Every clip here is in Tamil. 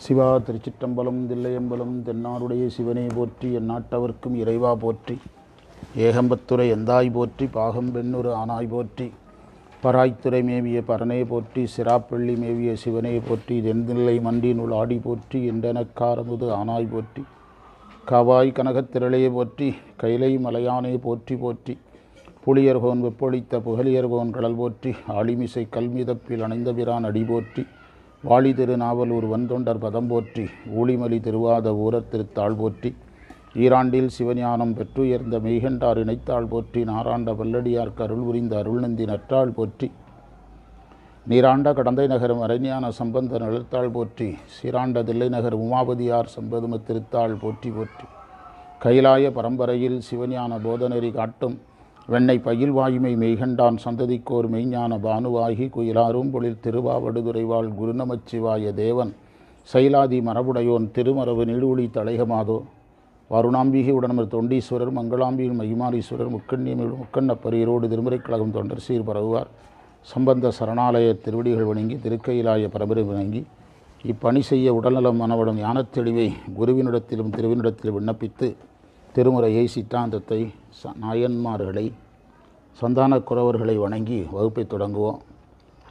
சிவா திருச்சிற்றம்பலம் தில்லையம்பலம் தென்னாடுடைய சிவனே போற்றி எந்நாட்டவர்க்கும் இறைவா போற்றி ஏகம்பத்துரை எந்தாய் போற்றி பாகம் பெண்ணொரு ஆனாய் போற்றி பராய்த்துறை மேவிய பரனே போற்றி சிராப்பள்ளி மேவிய சிவனே போற்றி தென்தில்லை மண்டினுள் ஆடி போற்றி என்றனக்காரமுது ஆனாய் போற்றி காவாய் கனகத்திரளையே போற்றி கைலை மலையானே போற்றி போற்றி புலியர்கோன் வெப்பொழித்த புகழியர்கோன் கடல் போற்றி ஆளிமிசை கல்மிதப்பில் அணைந்த பிரான் அடி போற்றி வாழி திருநாவலூர் வந்தொண்டர் பதம் போற்றி ஊழிமலி திருவாத ஊரத் திருத்தாள் போற்றி ஈராண்டில் சிவஞானம் பெற்றுயர்ந்த மெய்கண்டார் இணைத்தாள் போற்றி நாராண்ட வல்லடியார்க்கு அருள் புரிந்த அருள்நந்தி நற்றாள் போற்றி நீராண்ட கடந்தை நகரும் அரஞான சம்பந்த நிலத்தாள் போற்றி சீராண்ட தில்லை நகர் உமாபதியார் சம்பதும திருத்தாள் போற்றி போற்றி கைலாய பரம்பரையில் சிவஞான போதநெறி காட்டும் வெண்ணை பயில் வாய்மை மெய்கண்டான் சந்ததிக்கோர் மெய்ஞான பானுவாகி குயிலாரும் பொழில் திருவாவடுதுறைவாள் குருநமச்சிவாய தேவன் சைலாதி மரபுடையோன் திருமரபு நீடூழி தலைகமாதோ வருணாம்பிகை உடனமர் தொண்டீஸ்வரர் மங்களாம்பியின் மகிமாரீஸ்வரர் முக்கண்ணப்பரியரோடு திருமுறைக்கழகம் தொண்டர் சீர் பரவுவார் சம்பந்த சரணாலய திருவடிகள் வணங்கி திருக்கையிலாய பரபரை வணங்கி இப்பணி செய்ய உடல்நலம் மனவடம் ஞானத்தெளிவை குருவினிடத்திலும் திருவினிடத்திலும் விண்ணப்பித்து திருமுறையை சித்தாந்தத்தை நாயன்மார்களை சந்தான குறவர்களை வணங்கி வகுப்பை தொடங்குவோம்.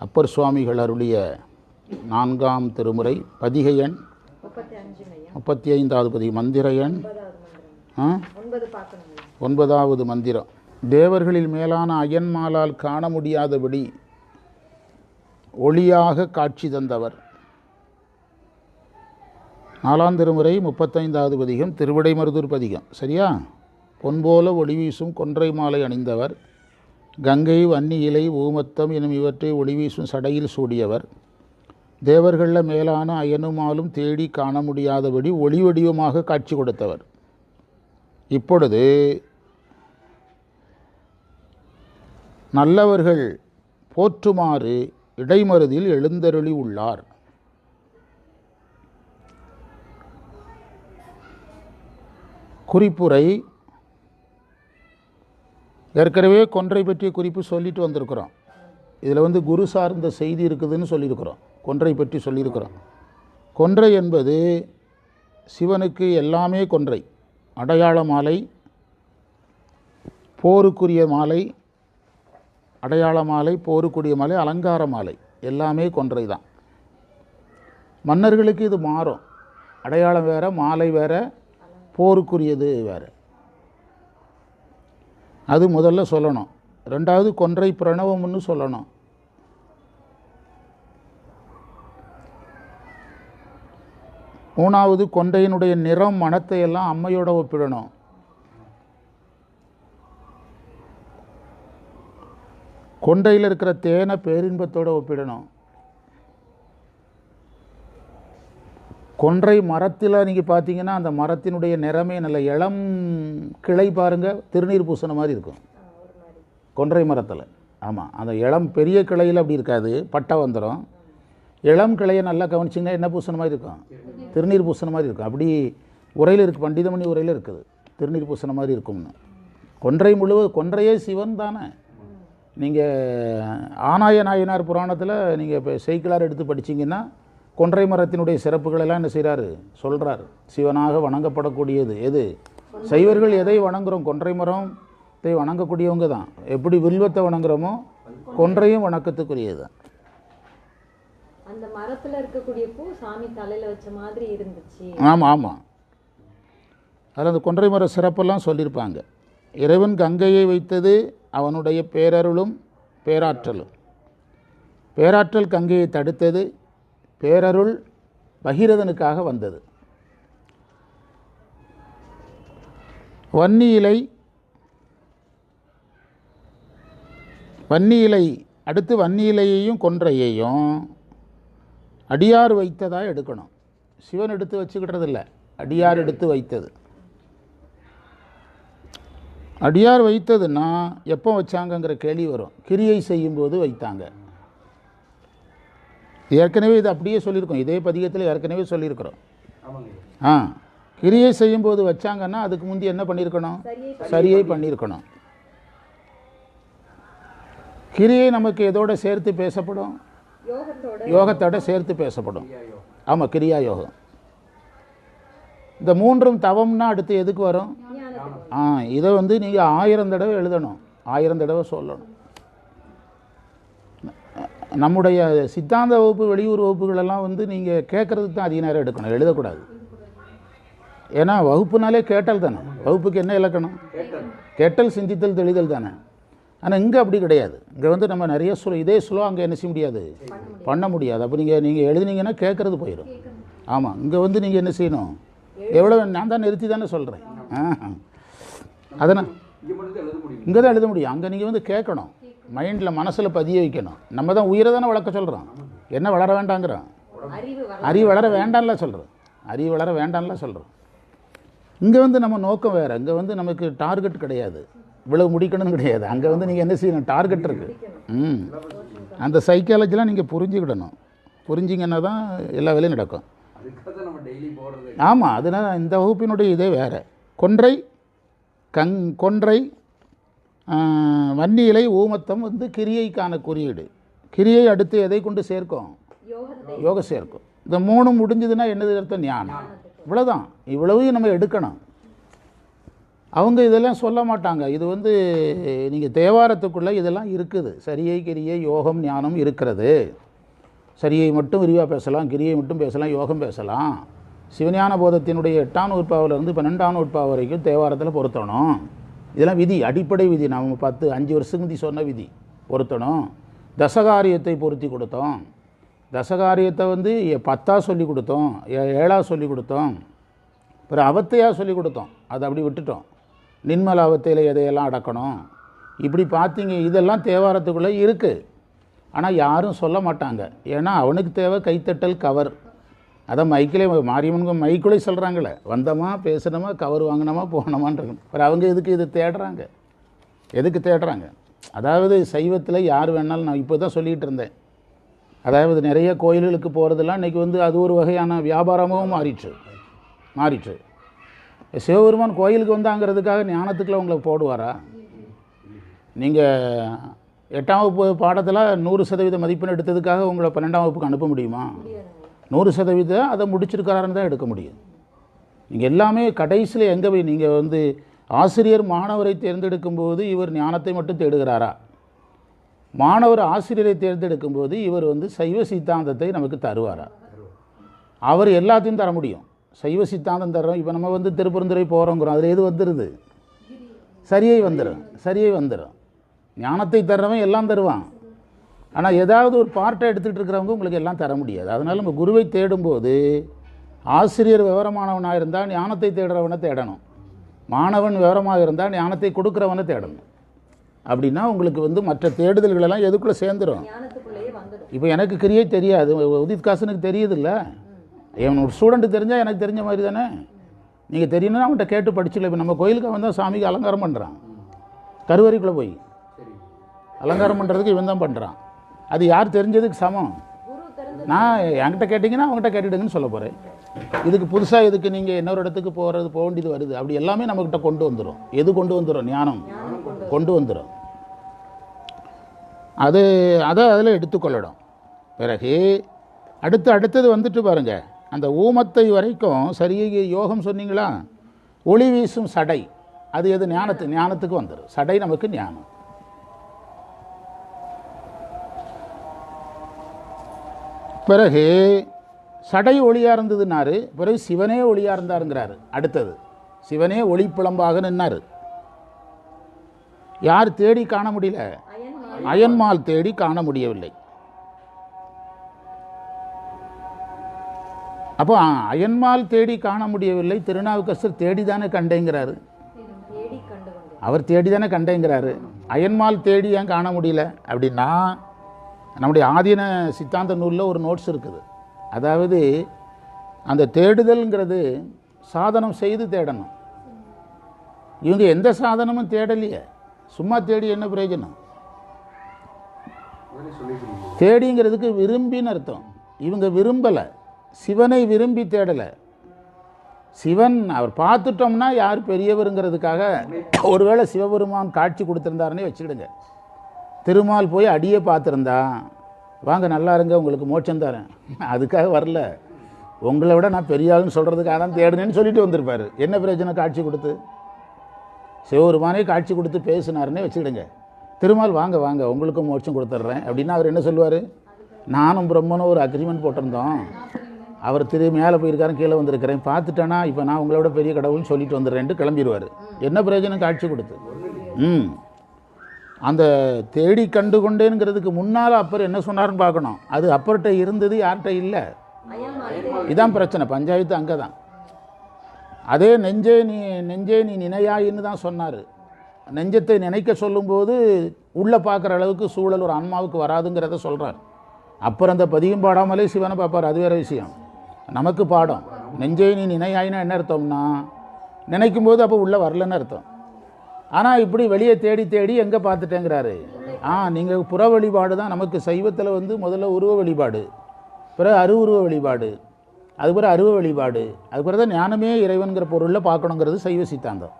அப்பர் சுவாமிகள் அருளிய 4ஆம் திருமுறை பதிகை எண் 35வது பதிகை மந்திர எண் 9வது மந்திரம். தேவர்களில் மேலான அயன்மாலால் காண முடியாதபடி ஒளியாக காட்சி தந்தவர். 4ஆம் திருமுறை 35வது பதிகம் திருவிடைமருதூர் பதிகம். சரியா? பொன்போல ஒளி வீசும் கொன்றை மாலை அணிந்தவர், கங்கை வன்னி இலை ஊமத்தம் எனும் இவற்றை ஒளி வீசும் சடையில் சூடியவர், தேவர்களில் மேலான அயனுமாலும் தேடி காண முடியாதபடி ஒளி வடிவமாக காட்சி கொடுத்தவர். இப்பொழுது நல்லவர்கள் போற்றுமாறு இடைமருதில் எழுந்தருளி உள்ளார். குறிப்புரை. ஏற்கனவே கொன்றை பற்றிய குறிப்பு சொல்லிட்டு வந்திருக்கிறோம். இதில் குரு சார்ந்த செய்தி இருக்குதுன்னு சொல்லியிருக்கிறோம். கொன்றை பற்றி சொல்லியிருக்கிறோம். கொன்றை என்பது சிவனுக்கு எல்லாமே கொன்றை. அடையாள மாலை, போருக்குரிய மாலை, அடையாள மாலை, போருக்குரிய மாலை, அலங்கார மாலை எல்லாமே கொன்றை தான். மன்னர்களுக்கு இது மாறும். அடையாளம் வேறு, மாலை வேறு, போருக்குரியது வேறு. அது முதல்ல சொல்லணும். 2வது கொன்றை பிரணவம்னு சொல்லணும். மூணாவது கொன்றையினுடைய நிறம் மனத்தை எல்லாம் அம்மையோட ஒப்பிடணும். கொன்றையில் இருக்கிற தேனை பேரின்பத்தோடு ஒப்பிடணும். கொன்றை மரத்தில் நீங்கள் பார்த்தீங்கன்னா அந்த மரத்தினுடைய நிறமே நல்ல இளம் கிளை பாருங்கள், திருநீர் பூசண மாதிரி இருக்கும் கொன்றை மரத்தில். ஆமாம், அந்த இளம் பெரிய கிளையில் அப்படி இருக்காது, பட்டை வந்துடும். இளம் கிளையை நல்லா கவனிச்சிங்கன்னா என்ன பூசண மாதிரி இருக்கும்? திருநீர் பூசண மாதிரி இருக்கும். அப்படி உரையில் இருக்குது, பண்டிதமணி உரையில் இருக்குது, திருநீர் பூசண மாதிரி இருக்கும்னு. கொன்றை கொன்றையே சிவன் தானே. நீங்கள் ஆனாய நாயனார் புராணத்தில் நீங்கள் இப்போ செய்கிளார் எடுத்து படிச்சிங்கன்னா கொன்றை மரத்தினுடைய சிறப்புகளெல்லாம் என்ன செய்கிறாரு? சொல்கிறார். சிவனாக வணங்கப்படக்கூடியது எது? சைவர்கள் எதை வணங்குகிறோம்? கொன்றை மரத்தை வணங்கக்கூடியவங்க தான். எப்படி வில்வத்தை வணங்குகிறோமோ கொன்றையும் வணக்கத்துக்குரியது தான். அந்த மரத்தில் இருக்கக்கூடிய பூ சாமி தலையில் வச்ச மாதிரி இருந்துச்சு. ஆமாம் ஆமாம், அதில் அந்த கொன்றை மர சிறப்பெல்லாம் சொல்லியிருப்பாங்க. இறைவன் கங்கையை வைத்தது அவனுடைய பேரருளும் பேராற்றலும். பேராற்றல் கங்கையை தடுத்தது, பேரருள் பகீரதனுக்காக வந்தது. வன்னி இலை அடுத்து வன்னி இலையையும் கொன்றையையும் அடியார் வைத்ததாக எடுக்கணும். சிவன் எடுத்து வச்சுக்கிட்டதில்லை, அடியார் எடுத்து வைத்தது. அடியார் வைத்ததுன்னா எப்போ வச்சாங்கங்கிற கேள்வி வரும். கிரியை செய்யும்போது வைத்தாங்க. ஏற்கனவே இது அப்படியே சொல்லியிருக்கோம், இதே பதிகத்தில் ஏற்கனவே சொல்லியிருக்கிறோம். கிரியை செய்யும்போது வச்சாங்கன்னா அதுக்கு முந்தி என்ன பண்ணியிருக்கணும்? சரியை பண்ணியிருக்கணும். கிரியை நமக்கு எதோட சேர்த்து பேசப்படும்? யோகத்தோட சேர்த்து பேசப்படும். ஆமாம், கிரியா யோகம். இந்த மூன்றும் தவம்னா அடுத்து எதுக்கு வரும்? ஞானத்துக்கு. இதை வந்து நீங்கள் 1000 தடவை எழுதணும், 1000 தடவை சொல்லணும். நம்முடைய சித்தாந்த வகுப்பு, வெளியூர் வகுப்புகளெல்லாம் வந்து நீங்கள் கேட்குறதுக்கு தான் அதிக நேரம் எடுக்கணும், எழுதக்கூடாது. ஏன்னா வகுப்புனாலே கேட்டல் தானே. வகுப்புக்கு என்ன இலக்கணம்? கேட்டல், சிந்தித்தல், தெளிதல் தானே. ஆனால் இங்கே அப்படி கிடையாது. இங்கே வந்து நம்ம நிறைய இதே அங்கே என்ன செய்ய முடியாது, பண்ண முடியாது. அப்போ நீங்கள் எழுதுனீங்கன்னா கேட்குறது போயிடும். ஆமாம், இங்கே வந்து நீங்கள் என்ன செய்யணும், எவ்வளோ நான் தான் நிறுத்தி தானே சொல்கிறேன். அதனால் இங்கே தான் எழுத முடியும். அங்கே நீங்கள் வந்து கேட்கணும், மைண்டில் மனசில் பதிய வைக்கணும். நம்ம தான் உயிரை தானே வளர்க்க சொல்கிறோம், என்ன வளர வேண்டாங்கிறோம். அறிவு வளர வேண்டாம்ல சொல்கிறோம், அறிவு வளர வேண்டாம்ல சொல்கிறோம். இங்கே வந்து நம்ம நோக்கம் வேறு. இங்கே வந்து நமக்கு டார்கெட் கிடையாது, இவ்வளவு முடிக்கணும்னு கிடையாது. அங்கே வந்து நீங்கள் என்ன செய்யணும், டார்கெட் இருக்குது. அந்த சைக்காலஜிலாம் நீங்கள் புரிஞ்சுக்கிடணும். புரிஞ்சிங்கன்னா தான் எல்லா வேலையும் நடக்கும். ஆமாம், அதனால் இந்த வகுப்பினுடைய இதே வேறு. கொன்றை கொன்றை வன்னி இலை ஊமத்தம் வந்து கிரியைக்கான குறியீடு. கிரியை அடுத்து எதை கொண்டு சேர்க்கும்? யோக சேர்க்கும். இந்த 3 முடிஞ்சதுன்னா என்னது அர்த்தம்? ஞானம். இவ்வளோதான். இவ்வளவையும் நம்ம எடுக்கணும். அவங்க இதெல்லாம் சொல்ல மாட்டாங்க. இது வந்து நீங்கள் தேவாரத்துக்குள்ளே இதெல்லாம் இருக்குது. சரியை, கிரியை, யோகம், ஞானம் இருக்கிறது. சரியை மட்டும் விரிவாக பேசலாம், கிரியை மட்டும் பேசலாம், யோகம் பேசலாம். சிவஞான போதத்தினுடைய 8ஆம் நூற்பாவிலிருந்து 12ஆம் நூற்பாவு வரைக்கும் தேவாரத்தில் பொருத்தணும். இதெல்லாம் விதி, அடிப்படை விதி. நம்ம 5 வருஷத்துக்கு முந்தி சொன்ன விதி பொருத்தணும். தசகாரியத்தை பொருத்தி கொடுத்தோம். தசகாரியத்தை வந்து 10ஆக சொல்லி கொடுத்தோம், 7ஆக சொல்லி கொடுத்தோம், அப்புறம் அவத்தையாக சொல்லி கொடுத்தோம். அதை அப்படி விட்டுட்டோம். நின்மல அவத்தையில் எதையெல்லாம் அடக்கணும், இப்படி பார்த்தீங்க. இதெல்லாம் தேவாரத்துக்குள்ளே இருக்குது. ஆனால் யாரும் சொல்ல மாட்டாங்க. ஏன்னா அவனுக்கு தேவை கைத்தட்டல், கவர். அதான் மைக்கிலே மாரியம்மனுக்கு மைக்குள்ளே சொல்கிறாங்களே, வந்தோமா, பேசணுமா, கவர் வாங்கினோமா, போனோமான்னு இருக்கணும். அப்புறம் அவங்க எதுக்கு இது தேடுறாங்க? எதுக்கு தேடுறாங்க? அதாவது சைவத்தில் யார் வேணாலும், நான் இப்போ தான் சொல்லிகிட்டு இருந்தேன், அதாவது நிறைய கோயில்களுக்கு போகிறதெல்லாம் இன்றைக்கி வந்து அது ஒரு வகையான வியாபாரமாகவும் மாறிற்று. சிவபெருமான் கோயிலுக்கு வந்தாங்கிறதுக்காக ஞானத்துக்குள்ள உங்களை போடுவாரா? நீங்கள் 8ஆம் வகுப்பு பாடத்தில் 100% மதிப்பெண் எடுத்ததுக்காக உங்களை 12ஆம் வகுப்புக்கு அனுப்ப முடியுமா? 100% அதை முடிச்சிருக்கிறாருன்னு தான் எடுக்க முடியும். நீங்கள் எல்லாமே கடைசியில் எங்கே போய் நீங்கள் வந்து ஆசிரியர் மாணவரை தேர்ந்தெடுக்கும்போது இவர் ஞானத்தை மட்டும் தேடுகிறாரா? மாணவர் ஆசிரியரை தேர்ந்தெடுக்கும்போது இவர் வந்து சைவ சித்தாந்தத்தை நமக்கு தருவாரா? அவர் எல்லாத்தையும் தர முடியும். சைவ சித்தாந்தம் தர்றோம். இப்போ நம்ம வந்து திருப்பெருந்துறை போகிறோங்கிறோம், அதில் எது வந்துடுது? சரியை வந்துடும். ஞானத்தை தர்றவன் எல்லாம் தருவான். ஆனால் ஏதாவது ஒரு பார்ட்டை எடுத்துகிட்டு இருக்கிறவங்க உங்களுக்கு எல்லாம் தர முடியாது. அதனால் நம்ம குருவை தேடும்போது ஆசிரியர் விவரமானவனாக இருந்தால் ஞானத்தை தேடுறவனை தேடணும், மாணவன் விவரமாக இருந்தால் ஞானத்தை கொடுக்குறவனை தேடணும். அப்படின்னா உங்களுக்கு வந்து மற்ற தேடுதல்களெல்லாம் எதுக்குள்ளே சேர்ந்துடும். இப்போ எனக்கு கிரியை தெரியாது, உதித் காசனுக்கு தெரியுதில்ல. என் ஒரு ஸ்டூடெண்ட்டு தெரிஞ்சால் எனக்கு தெரிஞ்ச மாதிரி தானே. நீங்கள் தெரியணும்னா அவன்கிட்ட கேட்டு படிச்சுக்கல. இப்போ நம்ம கோயிலுக்கு வந்தால் சாமிக்கு அலங்காரம் பண்ணுறான், கருவறைக்குள்ளே போய் அலங்காரம் பண்ணுறதுக்கு இவன் தான் பண்ணுறான். அது யார் தெரிஞ்சதுக்கு சமம்? நான் என்கிட்ட கேட்டிங்கன்னா அவங்ககிட்ட கேட்டுடுங்கன்னு சொல்ல போகிறேன். இதுக்கு புதுசாக இதுக்கு நீங்கள் இன்னொரு இடத்துக்கு போக வேண்டியது வருது. அப்படி எல்லாமே நம்மக்கிட்ட கொண்டு வந்துடும். எது கொண்டு வந்துடும்? ஞானம் கொண்டு வந்துடும். அதை அதில் எடுத்துக்கொள்ளணும். பிறகு அடுத்தது வந்துட்டு பாருங்கள், அந்த ஊமத்தை வரைக்கும் சரியை யோகம் சொன்னீங்களா? ஒளி வீசும் சடை, அது எது? ஞானத்துக்கு வந்துடும். சடை நமக்கு ஞானம். பிறகு சடை ஒளியாக இருந்ததுன்னாரு, பிறகு சிவனே ஒளியாக இருந்தாருங்கிறாரு. அடுத்தது சிவனே ஒளிப்பிளம்பாக நின்னார். யார் தேடி காண முடியல? அயன்மால் தேடி காண முடியவில்லை. அப்போ அயன்மால் தேடி காண முடியவில்லை, திருநாவுக்கரசர் தேடிதானே கண்டேங்கிறாரு. அவர் தேடிதானே கண்டேங்கிறாரு. அயன்மால் தேடி ஏன் காண முடியல அப்படின்னா, நம்முடைய ஆதீன சித்தாந்த நூலில் ஒரு நோட்ஸ் இருக்குது. அதாவது அந்த தேடுதல்ங்கிறது சாதனம் செய்து தேடணும். இவங்க எந்த சாதனமும் தேடலையே, சும்மா தேடி என்ன பிரயோஜனம்? தேடிங்கிறதுக்கு விரும்பின்னு அர்த்தம். இவங்க விரும்பலை, சிவனை விரும்பி தேடலை. சிவன் அவர் பார்த்துட்டோம்னா யார் பெரியவருங்கிறதுக்காக ஒருவேளை சிவபெருமான் காட்சி கொடுத்துருந்தாருன்னே வச்சுக்கிடுங்க. திருமால் போய் அடியே பார்த்துருந்தா, வாங்க நல்லா இருங்க உங்களுக்கு மோட்சம் தரேன், அதுக்காக வரல. உங்களை விட நான் பெரிய ஆளுன்னு சொல்கிறதுக்காக தான் தேடுனேன்னு சொல்லிட்டு வந்திருப்பார். என்ன பிரயோஜனை காட்சி கொடுத்து? சிவபெருமானே காட்சி கொடுத்து பேசினாருன்னே வச்சுக்கிடுங்க. திருமால் வாங்க வாங்க உங்களுக்கும் மோட்சம் கொடுத்துட்றேன் அப்படின்னா அவர் என்ன சொல்லுவார்? நானும் பிரம்மனும் ஒரு அக்ரிமெண்ட் போட்டிருந்தோம், அவர் மேலே போயிருக்காரு, கீழே வந்திருக்கிறேன், பார்த்துட்டேன்னா இப்போ நான் உங்களோட பெரிய கடவுள்னு சொல்லிட்டு வந்துடுறேன்ட்டு கிளம்பிடுவார். என்ன பிரயோஜனம் காட்சி கொடுத்து? அந்த தேடி கண்டு கொண்டேங்கிறதுக்கு முன்னால் அப்பர் என்ன சொன்னார்னு பார்க்கணும். அது அப்பர்கிட்ட இருந்தது, யார்கிட்ட இல்லை. இதான் பிரச்சனை. பஞ்சாயத்து அங்கே தான். அதே நெஞ்சே நீ நினையாயின்னு தான் சொன்னார். நெஞ்சத்தை நினைக்க சொல்லும்போது உள்ளே பார்க்குற அளவுக்கு சூழல் ஒரு ஆன்மாவுக்கு வராதுங்கிறத சொல்கிறார். அப்புறம் அந்த பதியும் பாடாமலே சிவனை பார்ப்பார், அது வேறு விஷயம். நமக்கு பாடம். நெஞ்சே நீ நினையாயின்னா என்ன அர்த்தம்னா, நினைக்கும் போது அப்போ உள்ளே வரலன்னு அர்த்தம். ஆனால் இப்படி வெளியே தேடி தேடி எங்கே பார்த்துட்டேங்கிறாரு. நீங்கள் புற வழிபாடு தான் நமக்கு சைவத்தில் வந்து முதல்ல உருவ வழிபாடு, பிறகு அருவுருவ வழிபாடு, அதுக்கப்புறம் அருவ வழிபாடு, அதுக்கப்புறம் தான் ஞானமே இறைவன்கிற பொருளில் பார்க்கணுங்கிறது சைவ சித்தாந்தம்.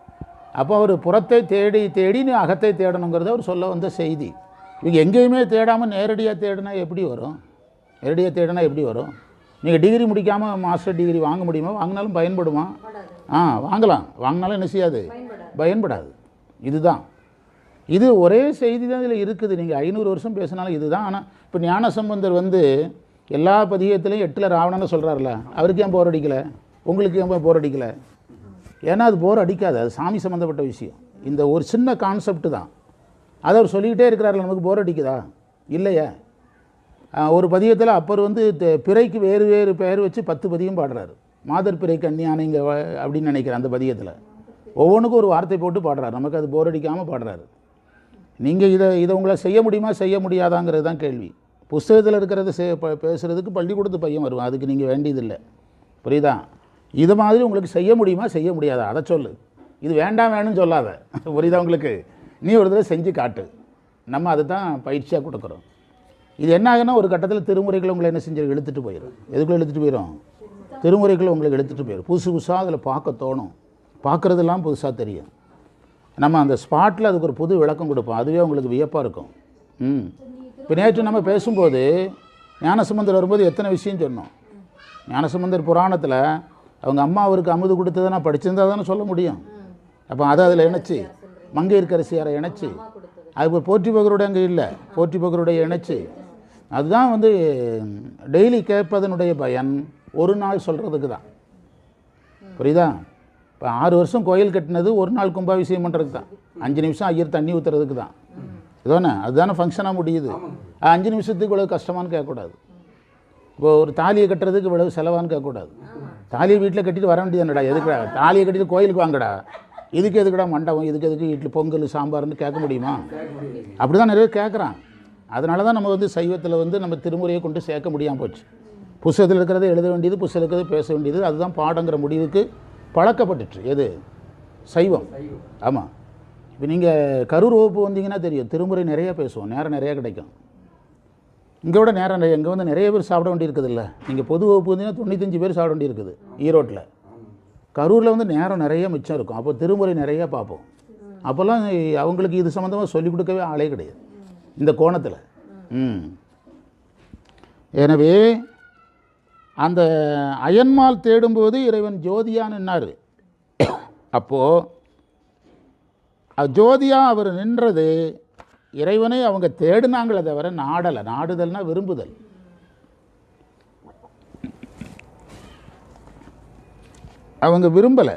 அப்போ அவர் புறத்தை தேடி தேடி நீ அகத்தை தேடணுங்கிறது அவர் சொல்ல வந்த செய்தி. இவங்க எங்கேயுமே தேடாமல் நேரடியாக தேடினா எப்படி வரும்? நேரடியாக தேடினா எப்படி வரும்? நீங்கள் டிகிரி முடிக்காமல் மாஸ்டர் டிகிரி வாங்க முடியுமா? வாங்கினாலும் பயன்படுமா? வாங்கலாம், வாங்கினாலும் என்ன செய்யாது, பயன்படாது. இதுதான், இது ஒரே செய்தி தான் இதில் இருக்குது. நீங்கள் 500 வருஷம் பேசினாலும் இதுதான். ஆனால் இப்போ ஞானசம்பந்தர் வந்து எல்லா பதிகத்திலையும் 8ல் ராவணன்னு சொல்கிறார்ல, அவருக்கு ஏன் போர் அடிக்கலை? உங்களுக்கு ஏன் போர் அடிக்கலை? ஏன்னா அது போர் அடிக்காது, அது சாமி சம்மந்தப்பட்ட விஷயம். இந்த ஒரு சின்ன கான்செப்ட் தான், அதை அவர் சொல்லிக்கிட்டே இருக்கிறார்ல. நமக்கு போர் அடிக்குதா? இல்லையே. ஒரு பதிகத்தில் அப்பர் வந்து பிறைக்கு வேறு வேறு பெயர் வச்சு 10 பதிகம் பாடுறாரு. மாதர் பிறை கன்னியானைங்க அப்படின்னு நினைக்கிறேன். அந்த பதிகத்தில் ஒவ்வொன்றுக்கும் ஒரு வார்த்தை போட்டு பாடுறாரு. நமக்கு அது போர் அடிக்காமல் பாடுறாரு. நீங்கள் இதை உங்களை செய்ய முடியுமா செய்ய முடியாதாங்கிறது தான் கேள்வி. புஸ்தகத்தில் இருக்கிறத பேசுகிறதுக்கு பள்ளிக்கூடத்து பையன் வருவான், அதுக்கு நீங்கள் வேண்டியதில்லை. புரியுதா? இது மாதிரி உங்களுக்கு செய்ய முடியுமா செய்ய முடியாதா அதை சொல்லு. இது வேண்டாம் வேணும்னு சொல்லாத. புரியுதா உங்களுக்கு? நீ ஒரு தடவை செஞ்சு காட்டு. நம்ம அதை தான் பயிற்சியாக கொடுக்குறோம். இது என்ன ஆகுன்னா ஒரு கட்டத்தில் திருமுறைகளை உங்களை என்ன செஞ்சு இழுத்துட்டு போயிடும். எதுக்குள்ளே இழுத்துட்டு போயிடும்? திருமுறைகளை உங்களுக்கு எடுத்துகிட்டு போயிடும். புதுசு புதுசாக அதில் பார்க்க தோணும், பார்க்குறதெல்லாம் புதுசாக தெரியும். நம்ம அந்த ஸ்பாட்டில் அதுக்கு ஒரு புது விளக்கம் கொடுப்போம், அதுவே உங்களுக்கு வியப்பாக இருக்கும். இப்போ நேற்று நம்ம பேசும்போது ஞானசம்பந்தர் வரும்போது எத்தனை விஷயம் சொன்னோம். ஞானசம்பந்தர் புராணத்தில் அவங்க அம்மா அவருக்கு அமுது கொடுத்ததை நான் படிச்சிருந்தா தானே சொல்ல முடியும். அப்போ அதை அதில் இணைச்சி மங்கையர்க்கரசியாரை இணைச்சி, அதுக்கு போற்றி பகருடைய அங்கே இல்லை, போற்றி பகருடைய இணைச்சி, அதுதான் வந்து டெய்லி கேட்பதனுடைய பயன் ஒரு நாள் சொல்கிறதுக்கு தான். புரியுதா? இப்போ 6 வருஷம் கோயில் கட்டினது ஒரு நாள் கும்பாபிஷேகம் பண்ணுறதுக்கு தான். 5 நிமிஷம் ஐயர் தண்ணி ஊற்றுறதுக்கு தான். இதுதானே, அதுதானே ஃபங்க்ஷனாக முடியுது. 5 நிமிஷத்துக்கு இவ்வளவு கஷ்டமானு கேட்கக்கூடாது. இப்போ ஒரு தாலியை கட்டுறதுக்கு இவ்வளவு செலவான்னு கேட்கக்கூடாது. தாலியை வீட்டில் கட்டிட்டு வர வேண்டியதுடா, எதுக்குடா தாலியை கட்டிட்டு கோயிலுக்கு வாங்கடா, இதுக்கு எதுக்குடா மண்டபம், இதுக்கு எதுக்கு இட்லி பொங்கல் சாம்பார்னு கேட்க முடியுமா? அப்படி தான் நிறைய கேட்குறான். அதனால தான் நம்ம வந்து சைவத்தில் வந்து நம்ம திருமுறையை கொண்டு சேர்க்க முடியாமல் போச்சு. புஸ்தகத்தில் இருக்கிறத எழுத வேண்டியது, புஸ்தகத்தில் இருக்கிறது பேச வேண்டியது, அதுதான் பாடங்கிற முடிவுக்கு பழக்கப்பட்டுச்சு. எது? சைவம். ஆமாம். இப்போ நீங்கள் கரூர் வகுப்பு வந்தீங்கன்னா தெரியும், திருமுறை நிறையா பேசுவோம், நேரம் நிறையா கிடைக்கும். இங்கே விட நேரம் நிறைய, இங்கே வந்து நிறைய பேர் சாப்பிட வேண்டியிருக்குது. இல்லை, நீங்கள் பொது வகுப்பு வந்தீங்கன்னா 95 பேர் சாப்பிட வேண்டியிருக்குது ஈரோட்டில். கரூரில் வந்து நேரம் நிறைய மிச்சம் இருக்கும். அப்போ திருமுறை நிறையா பார்ப்போம். அப்போல்லாம் அவங்களுக்கு இது சம்மந்தமாக சொல்லிக் கொடுக்கவே ஆளே கிடையாது இந்த கோணத்தில். எனவே அந்த அயன்மால் தேடும்போது இறைவன் ஜோதியாக நின்னார். அப்போது ஜோதியாக அவர் நின்றது, இறைவனை அவங்க தேடினாங்களே தவிர நாடலை. நாடுதல்னா விரும்புதல். அவங்க விரும்பலை.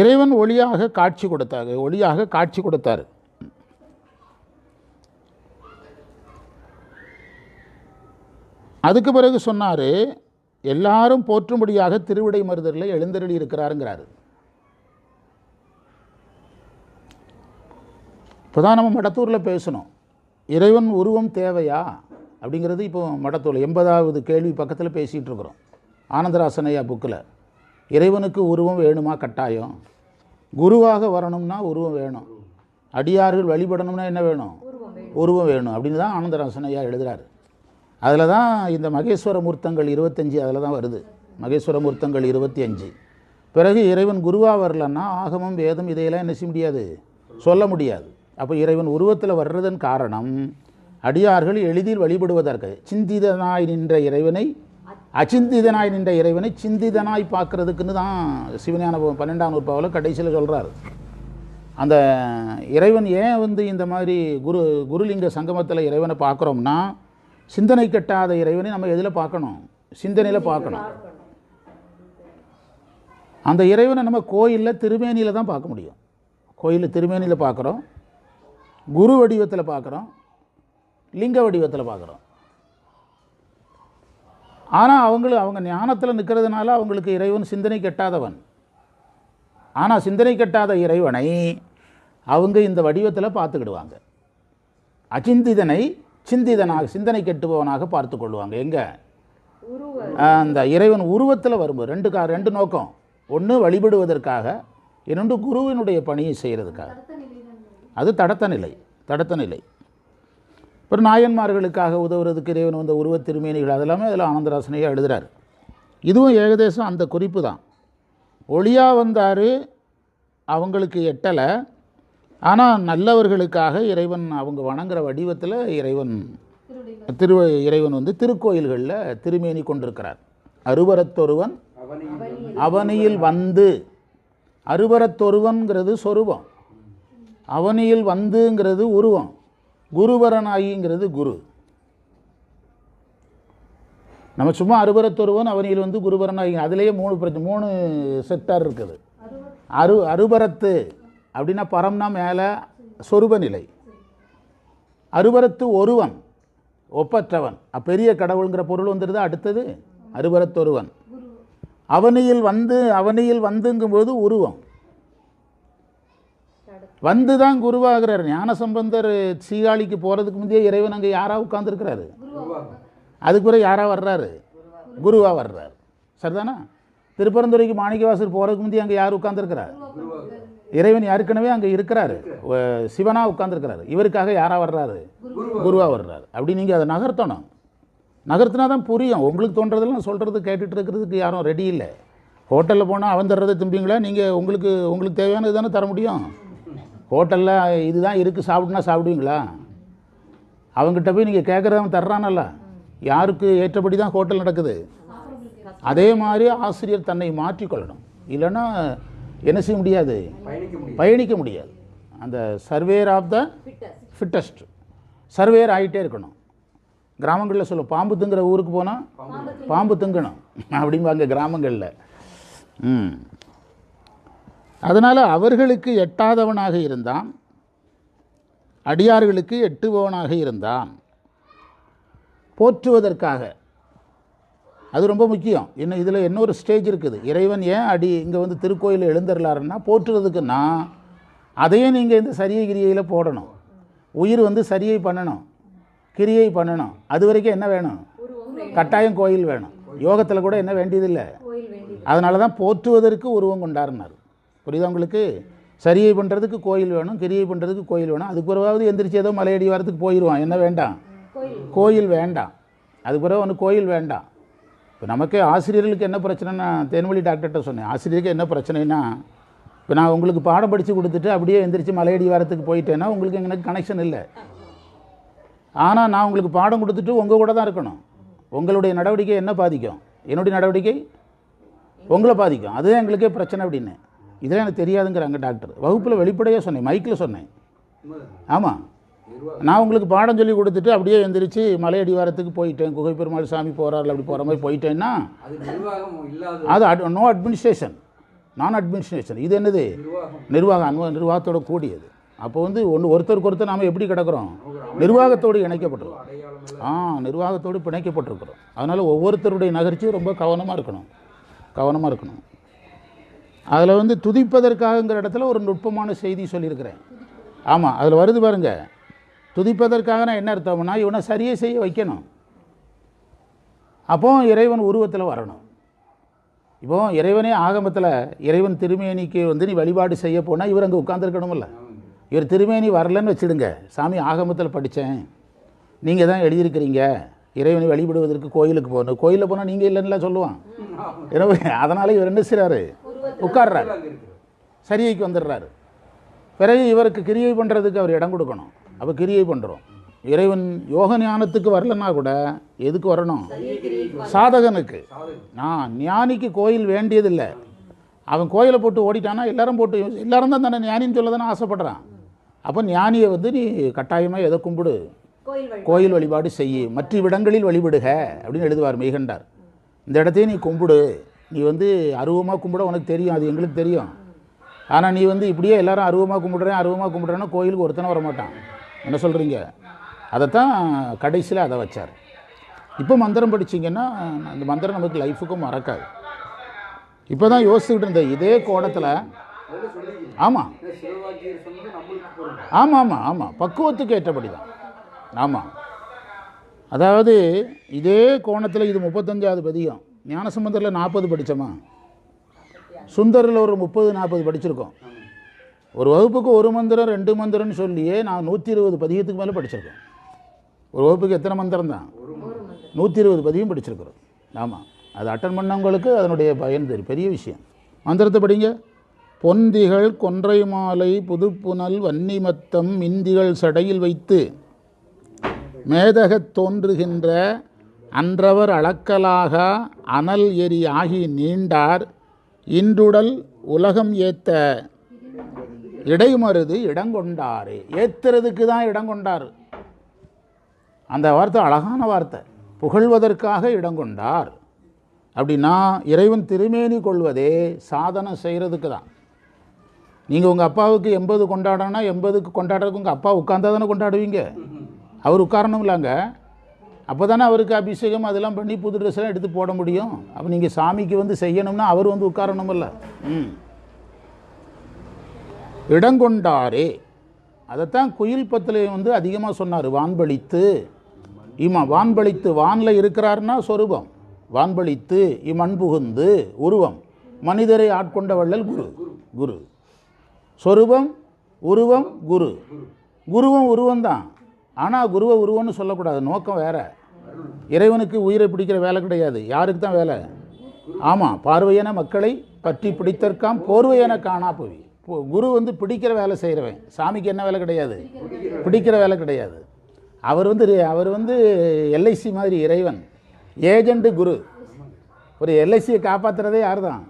இறைவன் ஒளியாக காட்சி கொடுத்தார். அதுக்கு பிறகு சொன்னார், எல்லாரும் போற்றும்படியாக திருவிடை மருதரில் எழுந்தருளி இருக்கிறாருங்கிறாரு. இப்போ தான் நம்ம மடத்தூரில் பேசணும், இறைவன் உருவம் தேவையா அப்படிங்கிறது. இப்போ மடத்தூரில் 80வது கேள்வி பக்கத்தில் பேசிகிட்டு இருக்கிறோம். ஆனந்தராசனையா புக்கில் இறைவனுக்கு உருவம் வேணுமா? கட்டாயம். குருவாக வரணும்னா உருவம் வேணும், அடியார்கள் வழிபடணும்னா என்ன வேணும்? உருவம் வேணும் அப்படின்னு தான் ஆனந்தராசனையா எழுதுகிறாரு. அதில் தான் இந்த மகேஸ்வர மூர்த்தங்கள் 25 அதில் தான் வருது. மகேஸ்வர மூர்த்தங்கள் 25. பிறகு இறைவன் குருவாக வரலன்னா ஆகமம் வேதம் இதையெல்லாம் என்ன செய்ய முடியாது, சொல்ல முடியாது. அப்போ இறைவன் உருவத்தில் வர்றதன் காரணம் அடியார்கள் எளிதில் வழிபடுவதற்கு சிந்திதனாய் நின்ற இறைவனை அச்சிந்திதனாய் நின்ற இறைவனை சிந்திதனாய் பார்க்கறதுக்குன்னு தான் சிவஞான 12ஆம் நூற்பாவில் கடைசியில் சொல்கிறார். அந்த இறைவன் ஏன் வந்து இந்த மாதிரி குருலிங்க சங்கமத்தில் இறைவனை பார்க்குறோம்னா, சிந்தனை கட்டாத இறைவனை நம்ம எதில் பார்க்கணும்? சிந்தனையில் பார்க்கணும். அந்த இறைவனை நம்ம கோயிலில் திருமேனியில் தான் பார்க்க முடியும். கோயிலில் திருமேனியில் பார்க்குறோம், குரு வடிவத்தில் பார்க்குறோம், லிங்க வடிவத்தில் பார்க்குறோம். ஆனால் அவங்க ஞானத்தில் நிற்கிறதுனால அவங்களுக்கு இறைவன் சிந்தனை கெட்டாதவன். ஆனால் சிந்தனை கெட்டாத இறைவனை அவங்க இந்த வடிவத்தில் பார்த்துக்கிடுவாங்க. அச்சிந்திதனை சிந்திதனாக சிந்தனை கெட்டுபவனாக பார்த்து கொள்வாங்க. எங்கே? அந்த இறைவன் உருவத்தில் வரும்போது ரெண்டு நோக்கம். ஒன்று வழிபடுவதற்காக, இன்னொன்று குருவினுடைய பணியை செய்கிறதுக்காக. அது தடத்த நிலை. அப்புறம் நாயன்மார்களுக்காக உதவுறதுக்கு இறைவன் வந்த உருவத் திருமேனிகள் அதெல்லாமே அதில் ஆனந்தராசனையாக எழுதுகிறார். இதுவும் ஏகதேசம் அந்த குறிப்பு தான். ஒளியாக வந்தார், அவங்களுக்கு எட்டலை. ஆனால் நல்லவர்களுக்காக இறைவன் அவங்க வணங்குற வடிவத்தில் இறைவன் வந்து திருக்கோயில்களில் திருமேனி கொண்டிருக்கிறார். அருவரத்தொருவன் அவனியில் வந்து, அருவரத்தொருவன்கிறது சொரூபம், அவனியில் வந்துங்கிறது உருவம், குருவரனாயிங்கிறது குரு. நம்ம சும்மா அருபரத்தொருவன் அவனியில் வந்து குருவரனாகி, அதுலேயே 3 செக்டார் இருக்குது. அருபரத்து அப்படின்னா பரம்னா மேலே சொரூப நிலை. அருபரத்து ஒருவன் ஒப்பற்றவன், பெரிய கடவுளுங்கிற பொருள் வந்துடுது. அடுத்தது அருபரத்தொருவன். அவனியில் வந்துங்கும்போது உருவம் வந்து தான் குருவாகிறார். ஞானசம்பந்தர் சீகாழிக்கு போகிறதுக்கு முந்தைய இறைவன் அங்கே யாராக உட்காந்துருக்கிறாரு? அதுக்கு பிறகு யாராக வர்றாரு? குருவாக வர்றார். சரிதானா? திருப்பரந்துரைக்கு மாணிக்கவாசர் போகிறதுக்கு முந்தைய அங்கே யார் உட்காந்துருக்கிறார்? இறைவன் ஏற்கனவே அங்கே இருக்கிறாரு, சிவனாக உட்காந்துருக்கிறாரு. இவருக்காக யாராக வர்றாரு? குருவாக வர்றாரு. அப்படி நீங்கள் அதை நகர்த்தணும். நகர்த்தினா தான் புரியும். உங்களுக்கு தோன்றதெல்லாம் சொல்கிறது கேட்டுட்டு இருக்கிறதுக்கு யாரும் ரெடி இல்லை. ஹோட்டலில் போனால் அவன் தர்றதை திம்பிங்களா? நீங்கள் உங்களுக்கு தேவையானது தானே தர முடியும். ஹோட்டலில் இதுதான் இருக்குது சாப்பிடுனா சாப்பிடுவீங்களா? அவங்ககிட்ட போய் நீங்கள் கேட்குறவன் தர்றானல்ல, யாருக்கு ஏற்றபடி தான் ஹோட்டல் நடக்குது. அதே மாதிரி ஆசிரியர் தன்னை மாற்றிக்கொள்ளணும். இல்லைன்னா என்ன செய்ய முடியாது? பயணிக்க முடியாது. அந்த சர்வேர் ஆஃப் த ஃபிட்டஸ்ட் சர்வேர் ஆகிட்டே இருக்கணும். கிராமங்களில் சொல்லும், பாம்பு திங்குற ஊருக்கு போனால் பாம்பு திங்கணும் அப்படிம்பாங்க கிராமங்களில். அதனால் அவர்களுக்கு எட்டாதவனாக இருந்தான், அடியார்களுக்கு எட்டுபவனாக இருந்தான். போற்றுவதற்காக, அது ரொம்ப முக்கியம். இன்னும் இதில் இன்னொரு ஸ்டேஜ் இருக்குது. இறைவன் ஏன் இங்கே வந்து திருக்கோயிலில் எழுந்தருளாருன்னா போற்றுறதுக்குன்னா, அதையும் நீங்கள் இந்த சரியை கிரியையில் போடணும். உயிர் வந்து சரியை பண்ணணும், கிரியை பண்ணணும். அது வரைக்கும் என்ன வேணும்? கட்டாயம் கோயில் வேணும். யோகத்தில் கூட என்ன வேண்டியதில்லை. அதனால தான் போற்றுவதற்கு உருவம் கொண்டாருனார். புரியுதா உங்களுக்கு? சரியை பண்ணுறதுக்கு கோயில் வேணும், கிரியை பண்ணுறதுக்கு கோயில் வேணும். அதுக்கு பிறவாவது எந்திரிச்சு ஏதோ மலையடி வாரத்துக்கு போயிடுவான். என்ன வேண்டாம்? கோயில் வேண்டாம். அதுக்கு பிறகு ஒன்று கோயில் வேண்டாம். இப்போ நமக்கு ஆசிரியர்களுக்கு என்ன பிரச்சனைனா, தேன்மொழி டாக்டர்கிட்ட சொன்னேன், ஆசிரியருக்கு என்ன பிரச்சனைனா, இப்போ நான் உங்களுக்கு பாடம் படித்து கொடுத்துட்டு அப்படியே எந்திரிச்சு மலையடி வாரத்துக்கு போயிட்டேன்னா உங்களுக்கு எனக்கு கனெக்ஷன் இல்லை. ஆனால் நான் உங்களுக்கு பாடம் கொடுத்துட்டு உங்கள் கூட தான் இருக்கணும். உங்களுடைய நடவடிக்கை என்ன பாதிக்கும்? என்னுடைய நடவடிக்கை உங்களை பாதிக்கும். அதுதான் எங்களுக்கே பிரச்சனை அப்படின்னு. இதெல்லாம் எனக்கு தெரியாதுங்கிறாங்க டாக்டர். வகுப்பில் வெளிப்படையாக சொன்னேன், மைக்கில் சொன்னேன். ஆமாம், நான் உங்களுக்கு பாடம் சொல்லி கொடுத்துட்டு அப்படியே எந்திரிச்சு மலையடி வாரத்துக்கு போயிட்டேன், குகை பெருமாள் சாமி போகிறார்கள் அப்படி போகிற மாதிரி போயிட்டேன்னா அது நோ அட்மினிஸ்ட்ரேஷன், நான் அட்மினிஸ்ட்ரேஷன். இது என்னது? நிர்வாகம். நிர்வாகத்தோடு கூடியது. அப்போ வந்து ஒருத்தருக்கு நாம் எப்படி கிடக்கிறோம்? நிர்வாகத்தோடு இணைக்கப்பட்டிருக்கோம். நிர்வாகத்தோடு பிணைக்கப்பட்டிருக்கிறோம். அதனால் ஒவ்வொருத்தருடைய நகர்ச்சியும் ரொம்ப கவனமாக இருக்கணும். அதில் வந்து துதிப்பதற்காகங்கிற இடத்துல ஒரு நுட்பமான செய்தி சொல்லியிருக்கிறேன். ஆமாம், அதில் வருது பாருங்கள். துதிப்பதற்காக நான் என்ன அர்த்தம்னா, இவனை சரியை செய்ய வைக்கணும். அப்போ இறைவன் உருவத்தில் வரணும். இப்போ இறைவனே ஆகமத்தில் இறைவன் திருமேனிக்கு வந்து நீ வழிபாடு செய்ய போனால் இவர் அங்கே உட்காந்துருக்கணுமில்ல. இவர் திருமேனி வரலன்னு வச்சுடுங்க, சாமி ஆகமத்தில் படித்தேன், நீங்கள் தான் எழுதியிருக்கிறீங்க இறைவனை வழிபடுவதற்கு கோயிலுக்கு போகணும், கோயிலில் போனால் நீங்கள் இல்லைன்னுலாம் சொல்லுவான். எனவே அதனால் இவர் என்ன செய்கிறாரு? உட்கார்றாரு, சரியைக்கு வந்துடுறாரு. பிறகு இவருக்கு கிரியை பண்ணுறதுக்கு அவர் இடம் கொடுக்கணும். அப்போ கிரியை பண்ணுறோம். இறைவன் யோக ஞானத்துக்கு வரலன்னா கூட எதுக்கு வரணும்? சாதகனுக்கு. ஞானிக்கு கோயில் வேண்டியதில்லை. அவன் கோயிலை போட்டு ஓடிட்டானா எல்லாரும் தான் தானே ஞானின்னு சொல்ல தானே ஆசைப்படுறான். அப்போ ஞானியை நீ கட்டாயமாக எதை கும்பிடு? கோயில் வழிபாடு செய்யு, மற்ற இடங்களில் வழிபடுக அப்படின்னு எழுதுவார் மெய்கண்டார். இந்த இடத்தையும் நீ கும்பிடு. நீ அருவமாக கும்பிட உனக்கு தெரியும், அது எங்களுக்கு தெரியும். ஆனால் நீ இப்படியே எல்லாரும் அருவமாக கும்பிட்றேன்னா கோயிலுக்கு ஒருத்தனை வரமாட்டான். என்ன சொல்கிறீங்க? அதைத்தான் கடைசியில் அதை வச்சார். இப்போ மந்திரம் படிச்சிங்கன்னா அந்த மந்திரம் நமக்கு லைஃபுக்கும் மறக்காது. இப்போ தான் யோசிச்சுக்கிட்டு இருந்தேன் இதே கோணத்தில். ஆமாம் ஆமாம் ஆமாம் ஆமாம் பக்குவத்துக்கு ஏற்றபடி தான். ஆமாம், அதாவது இதே கோணத்தில் இது 35வது பதிகம். ஞானசம்பந்தரில் 40 படித்தோமா, சுந்தரில் ஒரு 30-40 படிச்சிருக்கோம். ஒரு வகுப்புக்கு 1 மந்திரம் 2 மந்திரம்னு சொல்லியே நான் 120 பதிகத்துக்கு மேலே படிச்சிருக்கோம். ஒரு வகுப்புக்கு எத்தனை மந்திரம் தான்? 120 பதிகம் படிச்சிருக்கிறோம். ஆமாம், அது அட்டன் பண்ணவங்களுக்கு அதனுடைய பயன் தெரியும், பெரிய விஷயம். மந்திரத்தை படிங்க. பொந்திகள் கொன்றை மாலை புதுப்புனல் வன்னிமத்தம் இந்திகள் சடையில் வைத்து மேதகத் தோன்றுகின்ற அன்றவர் அளக்கலாக அனல் எரி ஆகி நீண்டார் இன்றுடல் உலகம் ஏத்த இடைமருது இடங்கொண்டாரே. ஏத்துறதுக்கு தான் இடங்கொண்டார். அந்த வார்த்தை அழகான வார்த்தை. புகழ்வதற்காக இடங்கொண்டார் அப்படின்னா இறைவன் திருமேனி கொள்வதே சாதனம் செய்கிறதுக்கு தான். நீங்கள் உங்கள் அப்பாவுக்கு 80 கொண்டாடனா 80க்கு கொண்டாடுறதுக்கு உங்கள் அப்பா உட்கார்ந்தா தானே கொண்டாடுவீங்க. அவர் உட்காரணும் இல்லைங்க. அப்போ தானே அவருக்கு அபிஷேகம் அதெல்லாம் பண்ணி புது ட்ரெஸ்லாம் எடுத்து போட முடியும். அப்போ நீங்கள் சாமிக்கு செய்யணும்னா அவர் உட்காரணும் இல்லை. இடங்கொண்டாரே, அதைத்தான் குயில் பத்தில் அதிகமாக சொன்னார். வான்பளித்து வான்பளித்து, வானில் இருக்கிறாருன்னா சொரூபம். வான்பளித்து இம்மண் புகுந்து உருவம் மனிதரை ஆட்கொண்ட வள்ளல் குரு. குரு சொரூபம், உருவம், குரு. குருவம் உருவம்தான். ஆனால் குருவை உருவம்னு சொல்லக்கூடாது, நோக்கம் வேறு. இறைவனுக்கு உயிரை பிடிக்கிற வேலை கிடையாது. யாருக்கு தான் வேலை? ஆமாம், பார்வையென மக்களை பற்றி பிடித்தற்காம் போர்வையென காணா போய். குரு பிடிக்கிற வேலை செய்கிறவன். சாமிக்கு என்ன வேலை கிடையாது? பிடிக்கிற வேலை கிடையாது. அவர் அவர் எல்ஐசி மாதிரி இறைவன். ஏஜெண்ட்டு குரு. ஒரு எல்ஐசியை காப்பாற்றுறதே யார் தான்?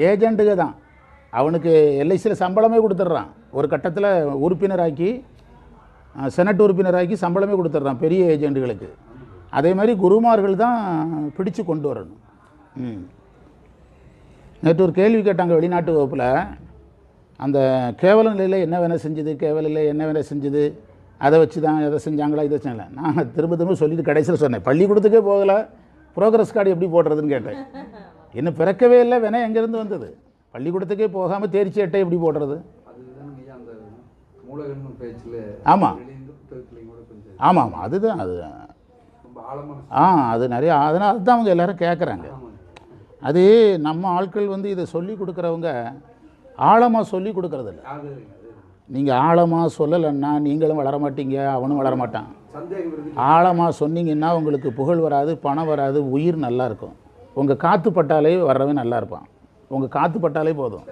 ஏஜெண்ட்டுக்கு தான். அவனுக்கு எல்ஐசியில் சம்பளமே கொடுத்துட்றான். ஒரு கட்டத்தில் உறுப்பினராக்கி, செனட் உறுப்பினராக்கி சம்பளமே கொடுத்துட்றான் பெரிய ஏஜெண்ட்டுகளுக்கு. அதே மாதிரி குருமார்கள் தான் பிடிச்சு கொண்டு வரணும். நேற்று ஒரு கேள்வி கேட்டாங்க வெளிநாட்டு வகுப்பில். அந்த கேவல நிலையில் என்ன வேணால் செஞ்சுது, கேவல நிலையில் என்ன வேணால் செஞ்சுது, அதை வச்சு தான் எதை செஞ்சாங்களா இதை செஞ்சல. நான் திரும்ப சொல்லிட்டு கடைசியில் சொன்னேன், பள்ளிக்கூடத்துக்கே போகலை, ப்ரோக்ரஸ் கார்டு எப்படி போடுறதுன்னு கேட்டேன். இன்னும் பிறக்கவே இல்லை, வேணா எங்கேருந்து வந்தது? பள்ளிக்கூடத்துக்கே போகாமல் தேர்ச்சி அட்டை எப்படி போடுறது? ஆமாம் ஆமாம் அதுதான் அது நிறைய. அதனால் அதுதான் அவங்க எல்லோரும் கேட்குறாங்க. அது நம்ம ஆட்கள் இதை சொல்லி கொடுக்குறவங்க ஆழமாக சொல்லி கொடுக்குறதில்ல. நீங்கள் ஆழமாக சொல்லலைன்னா நீங்களும் வளர மாட்டீங்க, அவனும் வளர மாட்டான். ஆழமாக சொன்னீங்கன்னா உங்களுக்கு புகழ் வராது, பணம் வராது, உயிர் நல்லா இருக்கும். உங்கள் காற்று பட்டாலே வர்றவன் நல்லா இருப்பான். உங்கள் காற்று பட்டாலே போதும்,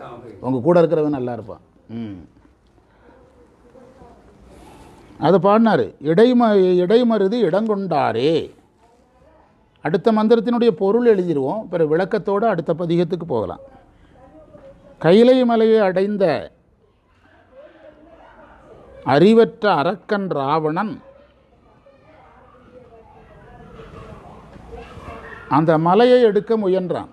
உங்கள் கூட இருக்கிறவன் நல்லா இருப்பான். அதை பாடினார். இடைமருது இடங்கொண்டாரே. அடுத்த மந்திரத்தினுடைய பொருள் எழுதிடுவோம், பிறகு விளக்கத்தோடு அடுத்த பதிகத்துக்கு போகலாம். கைலை மலையை அடைந்த அறிவற்ற அரக்கன் ராவணன் அந்த மலையை எடுக்க முயன்றான்.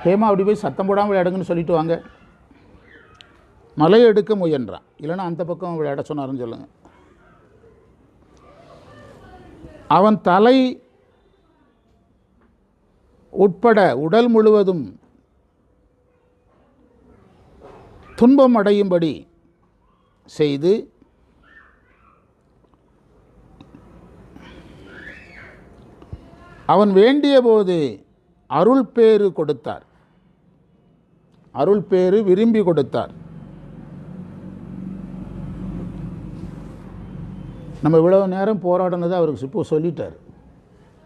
ஹேமா அப்படி போய் சத்தம் போடாமல் விளையாடுங்கன்னு சொல்லிட்டு வாங்க. மலையை எடுக்க முயன்றான். இல்லைன்னா அந்த பக்கம் விளையாட சொன்னாருன்னு சொல்லுங்கள். அவன் தலை உட்பட உடல் முழுவதும் துன்பம் அடையும்படி செய்து அவன் வேண்டிய போது அருள் பேறு கொடுத்தார். அருள் பேறு விரும்பி கொடுத்தார். நம்ம இவ்வளவு நேரம் போராடினதை அவருக்கு இப்போ சொல்லிட்டார்.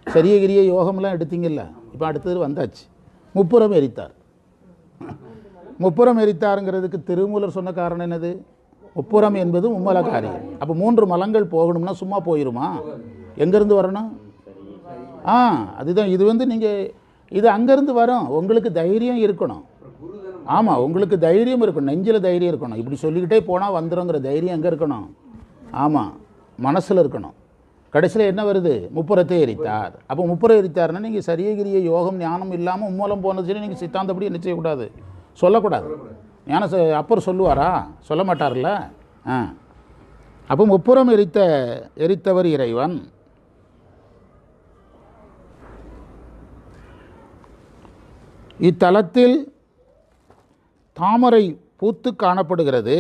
சரியகிரிய யோகம்லாம் எடுத்தீங்கல்ல, இப்போ அடுத்தது வந்தாச்சு. முப்புறம் எரித்தார். முப்புறம் எரித்தாருங்கிறதுக்கு திருமூலர் சொன்ன காரணம் என்னது? முப்புறம் என்பது மும்மல காரியம். அப்போ 3 மலங்கள் போகணும்னா சும்மா போயிடுமா? எங்கேருந்து வரணும்? அதுதான். இது வந்து நீங்கள் இது அங்கேருந்து வரும். உங்களுக்கு தைரியம் இருக்கணும். ஆமாம், உங்களுக்கு தைரியம் இருக்கணும், நெஞ்சில் தைரியம் இருக்கணும். இப்படி சொல்லிக்கிட்டே போனால் வந்துடுங்கிற தைரியம் எங்கே இருக்கணும்? ஆமாம், மனசில் இருக்கணும். கடைசியில் என்ன வருது? முப்புறத்தை எரித்தார். அப்போ முப்புறம் எரித்தார்னா நீங்கள் சரியகிரிய யோகம் ஞானம் இல்லாமல் மும்மலம் போனது சரி, நீங்கள் சித்தாந்தப்படி என்ன செய்யக்கூடாது? சொல்லக்கூடாது. ஞான அப்பர் சொல்லுவாரா? சொல்ல மாட்டார்ல. அப்போ முப்புறம் எரித்தவர் இறைவன். இத்தலத்தில் தாமரை பூத்து காணப்படுகிறது.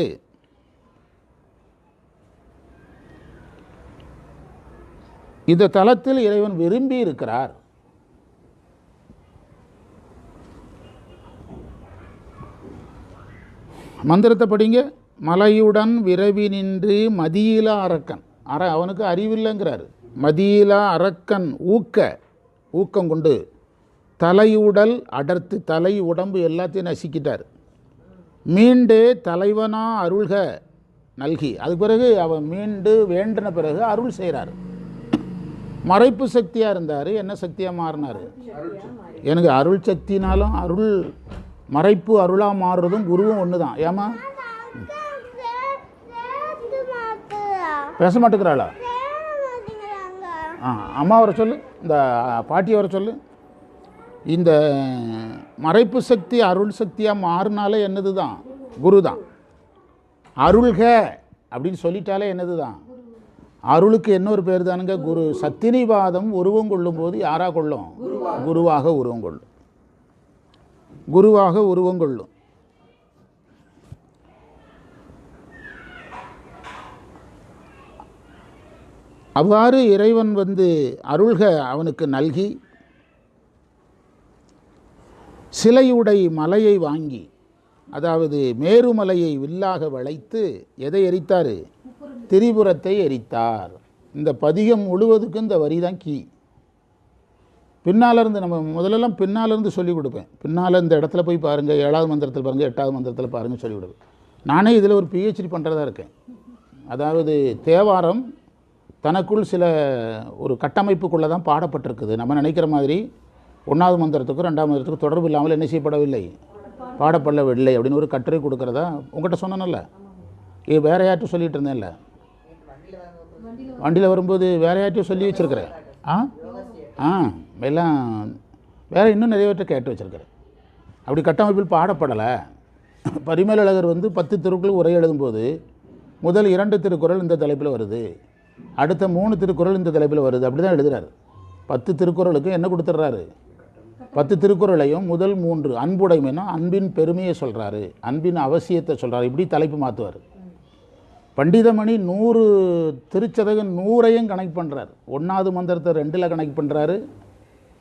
இந்த தலத்தில் இறைவன் விரும்பி இருக்கிறார். மந்திரத்தை படிங்க. மலையுடன் விரவி நின்று மதியிலா அரக்கன். அவனுக்கு அறிவில்லைங்கிறார். மதியிலா அரக்கன் ஊக்கம் கொண்டு தலையுடல் அடர்த்து தலை உடம்பு எல்லாத்தையும் நசிக்கிட்டார். மீண்டு தலைவனா அருள்க நல்கி. அதுக்கு பிறகு அவன் மீண்டு வேண்டின பிறகு அருள் செய்கிறார். மறைப்பு சக்தியாக இருந்தார், என்ன சக்தியாக மாறினார்? எனக்கு அருள் சக்தினாலும் அருள் மறைப்பு அருளாக மாறுறதும் குருவும் ஒன்று தான். ஏமா பேச மாட்டேங்கிறாளா? அம்மா வர சொல்லு, இந்த பாட்டி வர சொல்லு. இந்த மறைப்பு சக்தி அருள் சக்தியாக மாறினாலே என்னது தான்? குரு தான். அருள்க அப்படின்னு சொல்லிட்டாலே என்னது தான்? அருளுக்கு இன்னொரு பேர் தானுங்க குரு. சத்தினிவாதம் உருவம் கொள்ளும் போது யாராக கொள்ளும்? குருவாக உருவம் கொள்ளும். குருவாக உருவம் கொள்ளும். அவ்வாறு இறைவன் வந்து அருள்க அவனுக்கு நல்கி சிலையுடை மலையை வாங்கி, அதாவது மேருமலையை வில்லாக வளைத்து எதை எரித்தார்? திரிபுரத்தை எரித்தார். இந்த பதிகம் முழுவதுக்கும் இந்த வரி தான் கீ. பின்னாலிருந்து நம்ம முதலெல்லாம் பின்னாலிருந்து சொல்லிக் கொடுப்பேன். பின்னால் இந்த இடத்துல போய் பாருங்கள், 7வது மந்திரத்தில் பாருங்கள், 8வது மந்திரத்தில் பாருங்கள் சொல்லிக் கொடுப்பேன். நானே இதில் ஒரு PhD பண்ணுறதா இருக்கேன். அதாவது தேவாரம் தனக்குள் சில ஒரு கட்டமைப்புக்குள்ளே தான் பாடப்பட்டிருக்குது. நம்ம நினைக்கிற மாதிரி 1வது மந்திரத்துக்கும் 2வது மந்திரத்துக்கும் தொடர்பு இல்லாமல் என்ன செய்யப்படவில்லை, பாடப்படவில்லை அப்படின்னு ஒரு கட்டுரை கொடுக்குறதா உங்கள்கிட்ட சொன்னேன்ல. இது வேற யார்ட்டும் சொல்லிகிட்டு இருந்தேன்ல, வண்டியில் வரும்போது வேற யார்ட்டையும் சொல்லி வச்சுருக்கிறேன். எல்லாம் வேறு இன்னும் நிறைய பேர்ட்ட கேட்டு வச்சுருக்கிறேன். அப்படி கட்டமைப்பில் பாடப்படலை. பரிமேலழகர் வந்து 10 திருக்குறள் உரை எழுதும்போது முதல் 2 திருக்குறள் இந்த தலைப்பில் வருது, அடுத்த 3 திருக்குறள் இந்த தலைப்பில் வருது, அப்படி தான் எழுதுகிறார். 10 திருக்குறளுக்கும் என்ன கொடுத்துட்றாரு? 10 திருக்குறளையும் முதல் 3 அன்புடைமைனா அன்பின் பெருமையை சொல்கிறாரு, அன்பின் அவசியத்தை சொல்கிறாரு, இப்படி தலைப்பு மாற்றுவார். பண்டிதமணி 100 திருச்சதகம் 100ஐயும் கனெக்ட் பண்ணுறாரு. 1வது மந்திரத்தை 2ல் கனெக்ட் பண்ணுறாரு,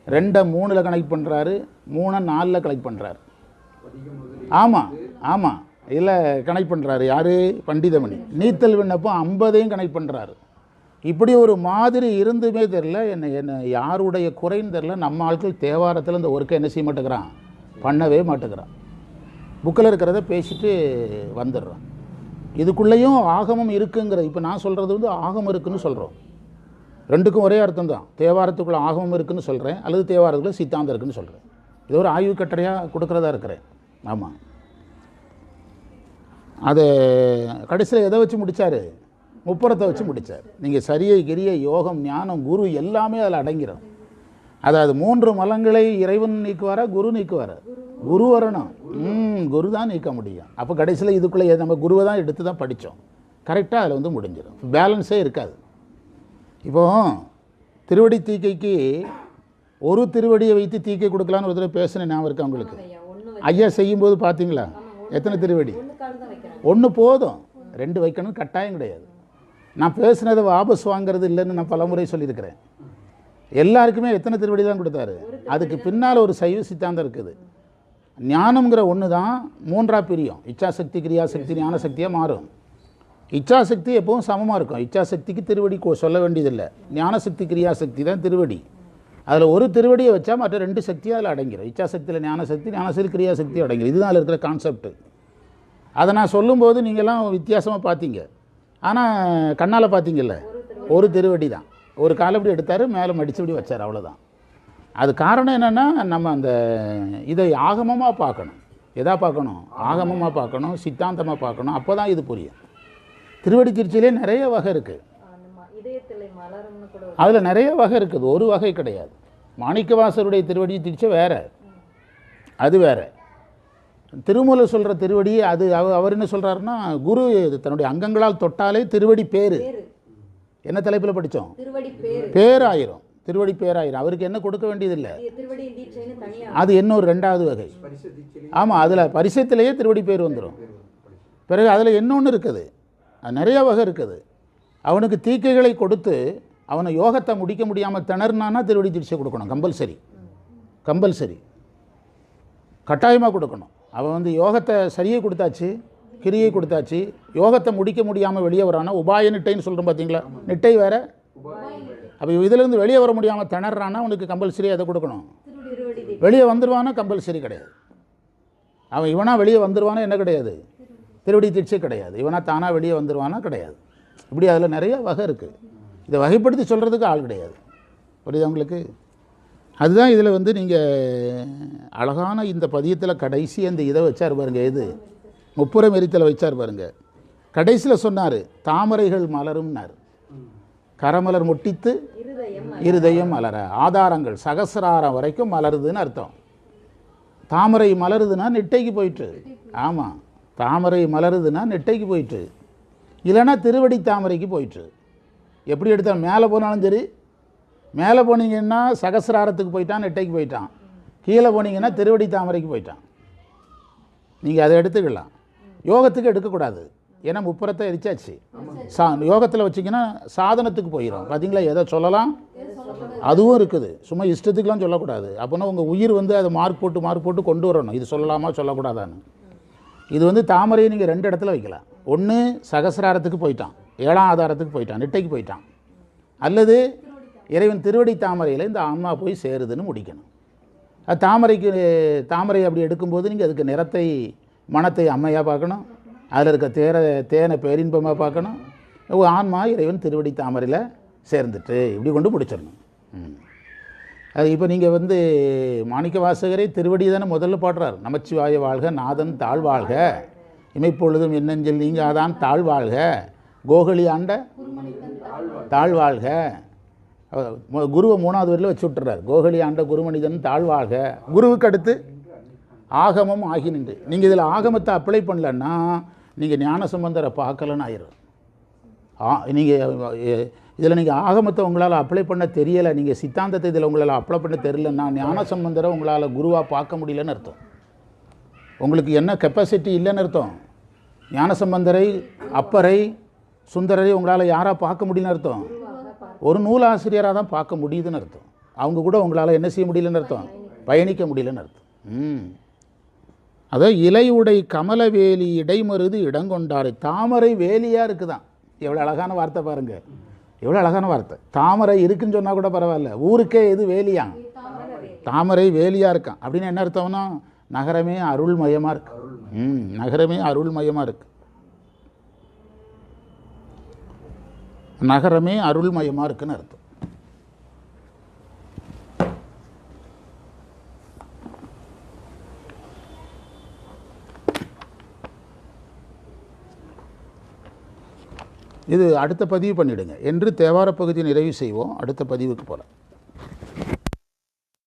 2 3ல் கனெக்ட் பண்ணுறாரு, 3 4ல் கனெக்ட் பண்ணுறாரு. ஆமாம் இல்லை கனெக்ட் பண்ணுறாரு. யார்? பண்டிதமணி. நீத்தல் விண்ணப்பம் 50ஐயும் கனெக்ட் பண்ணுறாரு. இப்படி ஒரு மாதிரி இருந்துமே தெரில. என்ன யாருடைய குறைன்னு தெரில. நம்ம ஆட்கள் தேவாரத்தில் இந்த ஒர்க்கை என்ன செய்ய மாட்டேங்கிறான், பண்ணவே மாட்டேங்கிறான். புக்கில் இருக்கிறத பேசிட்டு வந்துடுறான். இதுக்குள்ளேயும் ஆகமம் இருக்குங்கிறது. இப்போ நான் சொல்கிறது வந்து ஆகமம் இருக்குதுன்னு சொல்கிறோம். ரெண்டுக்கும் ஒரே அர்த்தம் தான். தேவாரத்துக்குள்ளே ஆகமம் இருக்குதுன்னு சொல்கிறேன், அல்லது தேவாரத்துக்குள்ளே சித்தாந்தம் இருக்குதுன்னு சொல்கிறேன். இது ஒரு ஆய்வு கட்டுரையாக கொடுக்குறதா இருக்கிறேன். ஆமாம். அதை கடைசியில் எதை வச்சு முடித்தார்? முப்புறத்தை வச்சு முடித்தார். நீங்கள் சரியை கிரிய யோகம் ஞானம் குரு எல்லாமே அதில் அடங்கிறோம். அதாவது 3 மலங்களை இறைவன் நீக்குவாரா, குரு நீக்குவாரா? குரு வரணும். குரு தான் நீக்க முடியும். அப்போ கடைசியில் இதுக்குள்ளே நம்ம குருவை தான் எடுத்து தான் படித்தோம். கரெக்டாக அதில் வந்து முடிஞ்சிடும். பேலன்ஸே இருக்காது. இப்போது திருவடி தீக்கைக்கு ஒரு திருவடியை வைத்து தீக்கை கொடுக்கலான்னு ஒரு தடவை பேசினேன், ஞாபகம் இருக்கா உங்களுக்கு? ஐயா செய்யும்போது பார்த்தீங்களா? எத்தனை திருவடி? 1 போதும். 2 வைக்கணும் கட்டாயம் கிடையாது. நான் பேசுனதை வாபஸ் வாங்கிறது இல்லைன்னு நான் பலமுறை சொல்லியிருக்கிறேன். எல்லாருக்குமே எத்தனை திருவடி தான் கொடுத்தாரு? அதுக்கு பின்னால் ஒரு சைவ சித்தாந்தம் இருக்குது. ஞானம்ங்கிற ஒன்று தான் 3ஆக பிரியும். இச்சாசக்தி கிரியாசக்தி ஞானசக்தியாக மாறும். இச்சாசக்தி எப்பவும் சமமாக இருக்கும். இச்சாசக்திக்கு திருவடி சொல்ல வேண்டியதில்லை. ஞானசக்தி கிரியாசக்தி தான் திருவடி. அதில் ஒரு திருவடியை வச்சா மற்ற 2 சக்தியும் அதில் அடங்கிடும். இச்சாசக்தியில் ஞானசக்தி, ஞானசக்தி கிரியாசக்தி அடங்கிடும். இதுதான் அதில் இருக்கிற கான்செப்ட். அதை நான் சொல்லும்போது நீங்கள்லாம் வித்தியாசமாக பார்த்தீங்க. ஆனால் கண்ணால் பார்த்தீங்கல்ல, ஒரு திருவடி தான். ஒரு காலை இப்படி எடுத்தார், மேலே மடிச்சபடி வச்சார், அவ்வளோதான். அது காரணம் என்னென்னா, நம்ம அந்த இதை ஆகமமாக பார்க்கணும். எதா பார்க்கணும்? ஆகமமாக பார்க்கணும், சித்தாந்தமாக பார்க்கணும். அப்போ தான் இது புரியும். திருவடி திருச்சியிலே நிறைய வகை இருக்குது. அதில் நிறைய வகை இருக்குது, ஒரு வகை கிடையாது. மாணிக்கவாசருடைய திருவடி திருச்சி வேறு, அது வேறு. திருமூலர் சொல்கிற திருவடி அது அவர் என்ன சொல்கிறாருன்னா, குரு தன்னுடைய அங்கங்களால் தொட்டாலே திருவடி பேர். என்ன தலைப்பில் படித்தோம்? பேராயிரும், திருவடி பேராயிரும். அவருக்கு என்ன கொடுக்க வேண்டியதில்லை, அது இன்னொரு ரெண்டாவது வகை. ஆமாம், அதில் பரிசத்திலேயே திருவடி பேர் வந்துடும். பிறகு அதில் இன்னொன்று இருக்குது, அது நிறைய வகை இருக்குது. அவனுக்கு தீக்கைகளை கொடுத்து அவனை யோகத்தை முடிக்க முடியாமல் திணறினான்னா திருவடி தீட்சை கொடுக்கணும். கம்பல்சரி கட்டாயமாக கொடுக்கணும். அவன் வந்து யோகத்தை சரியை கொடுத்தாச்சு, கிரியை கொடுத்தாச்சு, யோகத்தை முடிக்க முடியாமல் வெளியே வரானா, உபாய நிட்டைன்னு சொல்கிறோம் பார்த்தீங்களா, நிட்டை வேறு. அப்போ இதிலேருந்து வெளியே வர முடியாமல் திணறானா அவனுக்கு கம்பல்சரி அதை கொடுக்கணும். வெளியே வந்துடுவானா கம்பல்சரி கிடையாது. அவன் இவனா வெளியே வந்துடுவானா என்ன கிடையாது, திருவடி தீட்சை கிடையாது. இவனா தானாக வெளியே வந்துடுவானா கிடையாது. இப்படி அதில் நிறைய வகை இருக்குது. இதை வகைப்படுத்தி சொல்கிறதுக்கு ஆள் கிடையாது. புரியுதா உங்களுக்கு? அதுதான் இதில் வந்து நீங்கள் அழகான இந்த பதியத்தில் கடைசி அந்த இதை வச்சார் பாருங்க, இது முப்புறம் எரித்தலை வச்சார் பாருங்க. கடைசியில் சொன்னார், தாமரைகள் மலரும்னார். கரமலர் முட்டித்து இருதயம் மலர, ஆதாரங்கள் சகசிராரம் வரைக்கும் மலருதுன்னு அர்த்தம். தாமரை மலருதுன்னா நெட்டைக்கு போயிட்டு. ஆமாம், தாமரை மலருதுன்னா நெட்டைக்கு போயிட்டு, இல்லைன்னா திருவடி தாமரைக்கு போயிட்டு. எப்படி எடுத்தால் மேலே போனாலும் சரி, மேலே போனீங்கன்னா சகசிராரத்துக்கு போயிட்டான், நெட்டைக்கு போயிட்டான். கீழே போனீங்கன்னா திருவடி தாமரைக்கு போயிட்டான். நீங்கள் அதை எடுத்துக்கலாம். யோகத்துக்கு எடுக்கக்கூடாது, ஏன்னா முப்புறத்தை எரிச்சாச்சு. யோகத்தில் வச்சிங்கன்னா சாதனத்துக்கு போயிடும். பார்த்தீங்களா, எதை சொல்லலாம் அதுவும் இருக்குது. சும்மா இஷ்டத்துக்குலாம் சொல்லக்கூடாது. அப்போனா உங்கள் உயிர் வந்து அதை மார்க் போட்டு கொண்டு வரணும். இது சொல்லலாமா சொல்லக்கூடாதான்னு. இது வந்து தாமரையை நீங்கள் ரெண்டு இடத்துல வைக்கலாம். ஒன்று சகசிராரத்துக்கு போயிட்டான், 7ஆம் ஆதாரத்துக்கு போயிட்டான், நெட்டைக்கு போயிட்டான். அல்லது இறைவன் திருவடி தாமரையில் இந்த ஆன்மா போய் சேருதுன்னு முடிக்கணும். அது தாமரை அப்படி எடுக்கும்போது நீங்கள் அதுக்கு நிறத்தை மனத்தை அம்மையாக பார்க்கணும், அதில் இருக்க தேனை பேரின்பமாக பார்க்கணும். ஆன்மா இறைவன் திருவடி தாமரையில் சேர்ந்துட்டு இப்படி கொண்டு முடிச்சிடணும். அது இப்போ நீங்கள் வந்து மாணிக்க வாசகரே திருவடி தானே முதல்ல பாடுறார். நமச்சிவாய வாழ்க, நாதன் தாழ்வாழ்க, இமைப்பொழுதும் என்னஞ்சல் நீங்காதான் தாழ்வாழ்க, கோகலி ஆண்ட தாழ்வாழ்க. குருவை 3வது வரையில் வச்சு விட்டுறார். கோகலி ஆண்ட குருமனிதன் தாழ்வாழ்க. குருவுக்கு அடுத்து ஆகமம் ஆகி நின்று. நீங்கள் இதில் ஆகமத்தை அப்ளை பண்ணலன்னா நீங்கள் ஞானசம்பந்தரை பார்க்கலன்னு ஆயிரும். நீங்கள் இதில் நீங்கள் ஆகமத்தை உங்களால் அப்ளை பண்ண தெரியலை, நீங்கள் சித்தாந்தத்தை இதில் உங்களால் அப்ளை பண்ண தெரியலன்னா ஞானசம்பந்தரை உங்களால் குருவாக பார்க்க முடியலன்னு அர்த்தம். உங்களுக்கு என்ன கெப்பாசிட்டி இல்லைன்னு அர்த்தம். ஞானசம்பந்தரை, அப்பரை, சுந்தரரை உங்களால் யாராக பார்க்க முடியலன்னு அர்த்தம். ஒரு நூலாசிரியராக தான் பார்க்க முடியுதுன்னு அர்த்தம். அவங்க கூட உங்களால் என்ன செய்ய முடியலன்னு அர்த்தம், பயணிக்க முடியலன்னு அர்த்தம். அதோ இலையுடை கமலவேலி இடைமருது இடங்கொண்டாரு. தாமரை வேலியாக இருக்குதான். எவ்வளோ அழகான வார்த்தை பாருங்கள், எவ்வளோ அழகான வார்த்தை. தாமரை இருக்குன்னு சொன்னால் கூட பரவாயில்ல, ஊருக்கே எது வேலியா, தாமரை வேலியாக இருக்கான். அப்படின்னு என்ன அர்த்தம்னா நகரமே அருள்மயமாக இருக்கு. நகரமே அருள்மயமாக இருக்கு. நகரமே அருள்மயமாக இருக்குன்னு அர்த்தம். இது அடுத்த பதிவு பண்ணிவிடுங்க என்று தேவார பகுதியை நிறைவு செய்வோம். அடுத்த பதிவுக்கு போகலாம்.